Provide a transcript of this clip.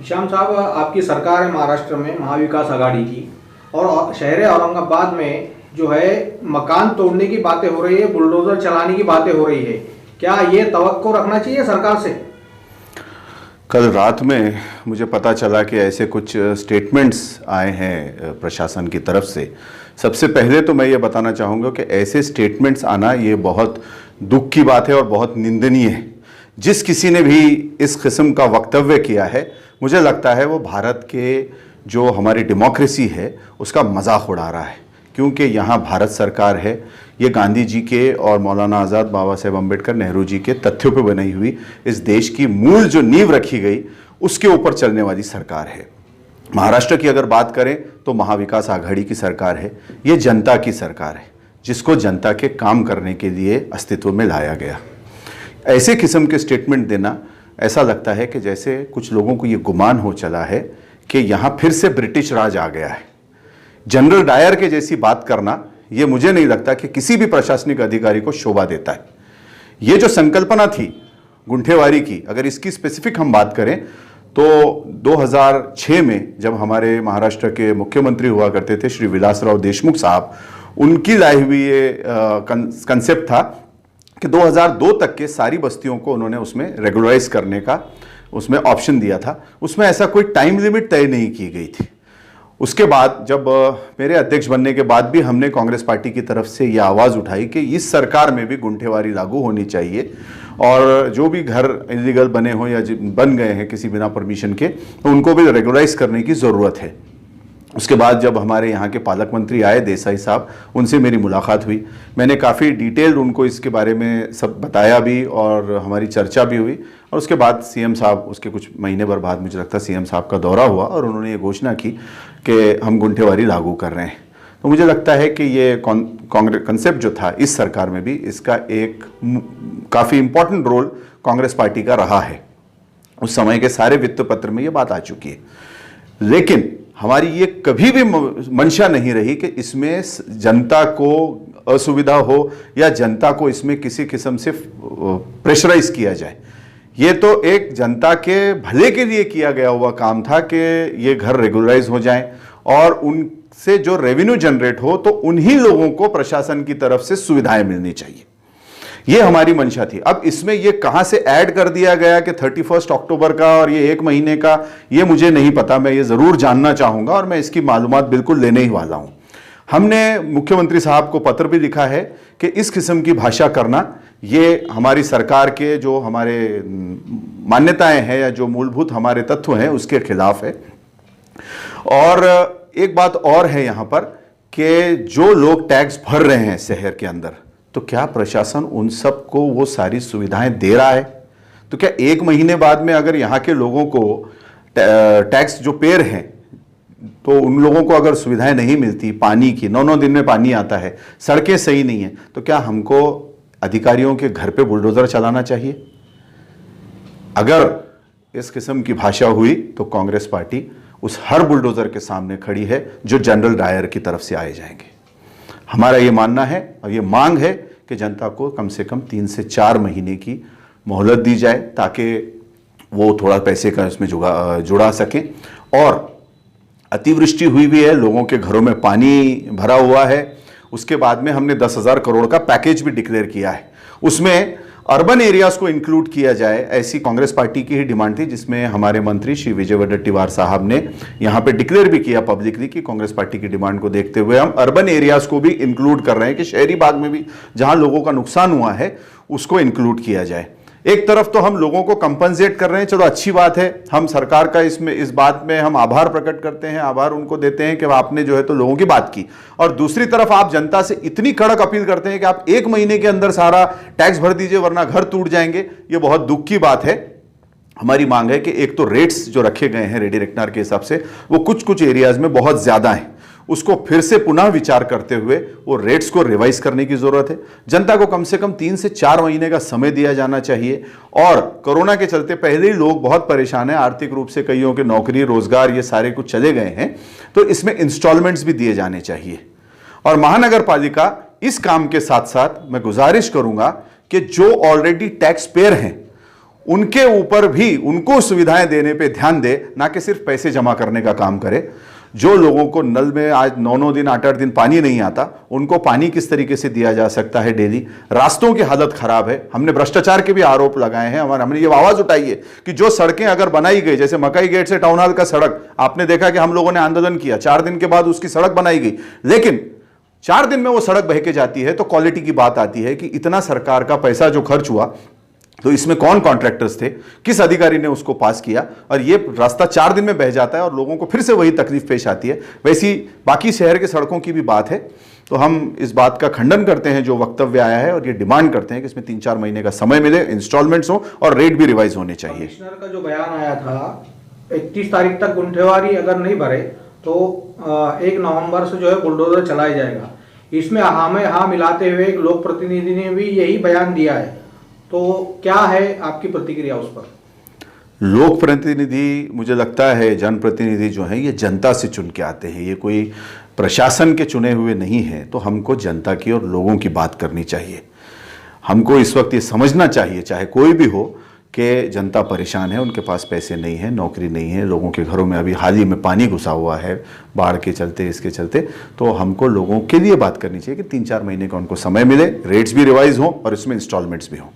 श्याम साहब, आपकी सरकार है महाराष्ट्र में महाविकास आघाड़ी की, और शहर औरंगाबाद में जो है मकान तोड़ने की बातें हो रही है, बुलडोजर चलाने की बातें हो रही है। क्या ये तवक्को रखना चाहिए सरकार से? कल रात में मुझे पता चला कि ऐसे कुछ स्टेटमेंट्स आए हैं प्रशासन की तरफ से। सबसे पहले तो मैं ये बताना चाहूँगा कि ऐसे स्टेटमेंट्स आना ये बहुत दुख की बात है और बहुत निंदनीय है। जिस किसी ने भी इस किस्म का वक्तव्य किया है, मुझे लगता है वो भारत के जो हमारी डेमोक्रेसी है उसका मजाक उड़ा रहा है, क्योंकि यहाँ भारत सरकार है, ये गांधी जी के और मौलाना आज़ाद, बाबा साहेब अम्बेडकर, नेहरू जी के तथ्यों पर बनाई हुई इस देश की मूल जो नींव रखी गई उसके ऊपर चलने वाली सरकार है। महाराष्ट्र की अगर बात करें तो महाविकास आघाड़ी की सरकार है। ये जनता की सरकार है जिसको जनता के काम करने के लिए अस्तित्व में लाया गया। ऐसे किस्म के स्टेटमेंट देना, ऐसा लगता है कि जैसे कुछ लोगों को ये गुमान हो चला है कि यहाँ फिर से ब्रिटिश राज आ गया है। जनरल डायर के जैसी बात करना, ये मुझे नहीं लगता कि किसी भी प्रशासनिक अधिकारी को शोभा देता है। ये जो संकल्पना थी गुंठेवारी की, अगर इसकी स्पेसिफिक हम बात करें तो 2006 में जब हमारे महाराष्ट्र के मुख्यमंत्री हुआ करते थे श्री विलासराव देशमुख साहब, उनकी लाई हुई ये कंसेप्ट था कि 2002 तक के सारी बस्तियों को उन्होंने उसमें रेगुलराइज करने का उसमें ऑप्शन दिया था। उसमें ऐसा कोई टाइम लिमिट तय नहीं की गई थी। उसके बाद जब मेरे अध्यक्ष बनने के बाद भी हमने कांग्रेस पार्टी की तरफ से ये आवाज़ उठाई कि इस सरकार में भी गुंठेवारी लागू होनी चाहिए और जो भी घर इलीगल बने हो या बन गए हैं किसी बिना परमिशन के, तो उनको भी रेगुलराइज करने की ज़रूरत है। उसके बाद जब हमारे यहाँ के पालक मंत्री आए देसाई साहब, उनसे मेरी मुलाकात हुई। मैंने काफ़ी डिटेल उनको इसके बारे में सब बताया भी और हमारी चर्चा भी हुई। और उसके बाद सीएम साहब, उसके कुछ महीने भर बाद मुझे लगता है सीएम साहब का दौरा हुआ और उन्होंने ये घोषणा की कि हम गुंठेवारी लागू कर रहे हैं। तो मुझे लगता है कि ये कांग्रेस कंसेप्ट जो था इस सरकार में भी, इसका एक काफ़ी इम्पोर्टेंट रोल कांग्रेस पार्टी का रहा है। उस समय के सारे वित्त पत्र में ये बात आ चुकी है। लेकिन हमारी ये कभी भी मंशा नहीं रही कि इसमें जनता को असुविधा हो या जनता को इसमें किसी किस्म से प्रेशराइज किया जाए। ये तो एक जनता के भले के लिए किया गया हुआ काम था कि ये घर रेगुलराइज हो जाएं और उनसे जो रेवेन्यू जनरेट हो तो उन्हीं लोगों को प्रशासन की तरफ से सुविधाएं मिलनी चाहिए। ये हमारी मंशा थी। अब इसमें ये कहां से ऐड कर दिया गया कि 31 अक्टूबर का और ये 1 महीने का, ये मुझे नहीं पता। मैं ये जरूर जानना चाहूंगा और मैं इसकी मालूमात बिल्कुल लेने ही वाला हूं। हमने मुख्यमंत्री साहब को पत्र भी लिखा है कि इस किस्म की भाषा करना ये हमारी सरकार के जो हमारे मान्यताएं हैं या जो मूलभूत हमारे तत्व हैं उसके खिलाफ है। और एक बात और है यहां पर कि जो लोग टैक्स भर रहे हैं शहर के अंदर, तो क्या प्रशासन उन सबको वो सारी सुविधाएं दे रहा है? तो क्या 1 महीने बाद में अगर यहाँ के लोगों को टैक्स जो पेयर हैं तो उन लोगों को अगर सुविधाएं नहीं मिलती, पानी की 9-9 दिन में पानी आता है, सड़कें सही नहीं है, तो क्या हमको अधिकारियों के घर पे बुलडोजर चलाना चाहिए? अगर इस किस्म की भाषा हुई तो कांग्रेस पार्टी उस हर बुलडोजर के सामने खड़ी है जो जनरल डायर की तरफ से आए जाएंगे। हमारा ये मानना है और ये मांग है कि जनता को कम से कम 3 से 4 महीने की मोहलत दी जाए ताकि वो थोड़ा पैसे का इसमें जुड़ा सकें। और अतिवृष्टि हुई भी है, लोगों के घरों में पानी भरा हुआ है। उसके बाद में हमने 10,000 करोड़ का पैकेज भी डिक्लेयर किया है, उसमें अर्बन एरियाज को इंक्लूड किया जाए, ऐसी कांग्रेस पार्टी की ही डिमांड थी, जिसमें हमारे मंत्री श्री विजय वडेट्टीवार साहब ने यहां पे डिक्लेयर भी किया पब्लिकली कि कांग्रेस पार्टी की डिमांड को देखते हुए हम अर्बन एरियाज को भी इंक्लूड कर रहे हैं कि शहरी भाग में भी जहां लोगों का नुकसान हुआ है उसको इंक्लूड किया जाए। एक तरफ तो हम लोगों को कंपनसेट कर रहे हैं, चलो अच्छी बात है, हम सरकार का इस बात में हम आभार प्रकट करते हैं, आभार उनको देते हैं कि आपने जो है तो लोगों की बात की। और दूसरी तरफ आप जनता से इतनी कड़क अपील करते हैं कि आप 1 महीने के अंदर सारा टैक्स भर दीजिए वरना घर टूट जाएंगे। ये बहुत दुख की बात है। हमारी मांग है कि एक तो रेट्स जो रखे गए हैं रेडी रेकनर के हिसाब से वो कुछ एरियाज में बहुत ज्यादा हैं, उसको फिर से पुनः विचार करते हुए वो रेट्स को रिवाइज करने की जरूरत है। जनता को कम से कम 3 से 4 महीने का समय दिया जाना चाहिए। और कोरोना के चलते पहले ही लोग बहुत परेशान हैं, आर्थिक रूप से कईयों के नौकरी रोजगार ये सारे कुछ चले गए हैं, तो इसमें इंस्टॉलमेंट्स भी दिए जाने चाहिए। और महानगर पालिका इस काम के साथ साथ मैं गुजारिश करूंगा कि जो ऑलरेडी टैक्स पेयर हैं उनके ऊपर भी उनको सुविधाएं देने पे ध्यान दे, ना कि सिर्फ पैसे जमा करने का काम करे। जो लोगों को नल में आज 9-9 दिन 8-8 दिन पानी नहीं आता, उनको पानी किस तरीके से दिया जा सकता है डेली। रास्तों की हालत खराब है, हमने भ्रष्टाचार के भी आरोप लगाए हैं, हमने ये आवाज उठाई है कि जो सड़कें अगर बनाई गई, जैसे मकई गेट से टाउन हॉल का सड़क, आपने देखा कि हम लोगों ने आंदोलन किया, 4 दिन के बाद उसकी सड़क बनाई गई, लेकिन 4 दिन में वो सड़क बह के जाती है। तो क्वालिटी की बात आती है कि इतना सरकार का पैसा जो खर्च हुआ, तो इसमें कौन कॉन्ट्रैक्टर्स थे, किस अधिकारी ने उसको पास किया, और ये रास्ता 4 दिन में बह जाता है और लोगों को फिर से वही तकलीफ पेश आती है। वैसी बाकी शहर के सड़कों की भी बात है। तो हम इस बात का खंडन करते हैं जो वक्तव्य आया है, और ये डिमांड करते हैं कि इसमें 3-4 महीने का समय मिले, इंस्टॉलमेंट्स हो और रेट भी रिवाइज होने चाहिए। कमिश्नर का जो बयान आया था 31 तारीख तक गुंठेवारी अगर नहीं भरे तो 1 नवंबर से जो है बुलडोजर चलाया जाएगा। इसमें हाँ में हाँ मिलाते हुए एक लोक प्रतिनिधि ने भी यही बयान दिया है। तो क्या है आपकी प्रतिक्रिया उस पर? लोक प्रतिनिधि, मुझे लगता है जनप्रतिनिधि जो है ये जनता से चुन के आते हैं, ये कोई प्रशासन के चुने हुए नहीं हैं। तो हमको जनता की और लोगों की बात करनी चाहिए। हमको इस वक्त ये समझना चाहिए, चाहे कोई भी हो, कि जनता परेशान है, उनके पास पैसे नहीं है, नौकरी नहीं है, लोगों के घरों में अभी हाल ही में पानी घुसा हुआ है बाढ़ के चलते, इसके चलते। तो हमको लोगों के लिए बात करनी चाहिए कि 3-4 महीने का उनको समय मिले, रेट्स भी रिवाइज हों और इसमें इंस्टॉलमेंट्स भी हों।